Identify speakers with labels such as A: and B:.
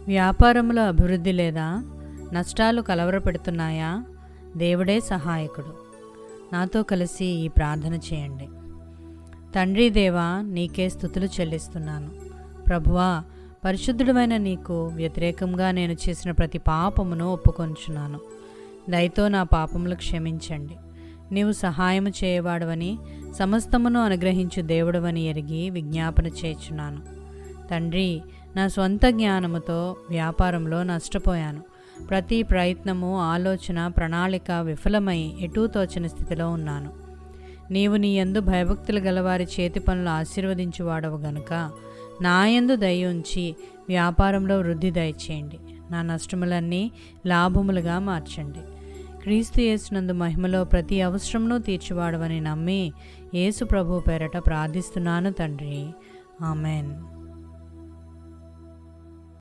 A: వ్యాపారంలో అభివృద్ధి లేదా? నష్టాలు కలవరపెడుతున్నాయా? దేవుడే సహాయకుడు. నాతో కలిసి ఈ ప్రార్థన చేయండి. తండ్రి దేవా, నీకే స్తుతులు చెల్లిస్తున్నాను. ప్రభువా, పరిశుద్ధుడమైన నీకు వ్యతిరేకంగా నేను చేసిన ప్రతి పాపమును ఒప్పుకొంచున్నాను. దయతో నా పాపములు క్షమించండి. నీవు సహాయము చేయవాడవని, సమస్తమును అనుగ్రహించు దేవుడవని ఎరిగి విజ్ఞాపన చేయుచున్నాను. తండ్రి, నా స్వంత జ్ఞానముతో వ్యాపారంలో నష్టపోయాను. ప్రతి ప్రయత్నము, ఆలోచన, ప్రణాళిక విఫలమై ఎటూ తోచని స్థితిలో ఉన్నాను. నీవు నీ యందు భయభక్తులు గలవారి చేతి పనులు ఆశీర్వదించువాడవు గనుక నా యందు దయ ఉంచి వ్యాపారంలో వృద్ధి దయచేయండి. నా నష్టములన్నీ లాభములుగా మార్చండి. క్రీస్తు యేసునందు మహిమలో ప్రతి అవసరమును తీర్చువాడవని నమ్మి యేసు ప్రభు పేరట ప్రార్థిస్తున్నాను తండ్రి. ఆమెన్.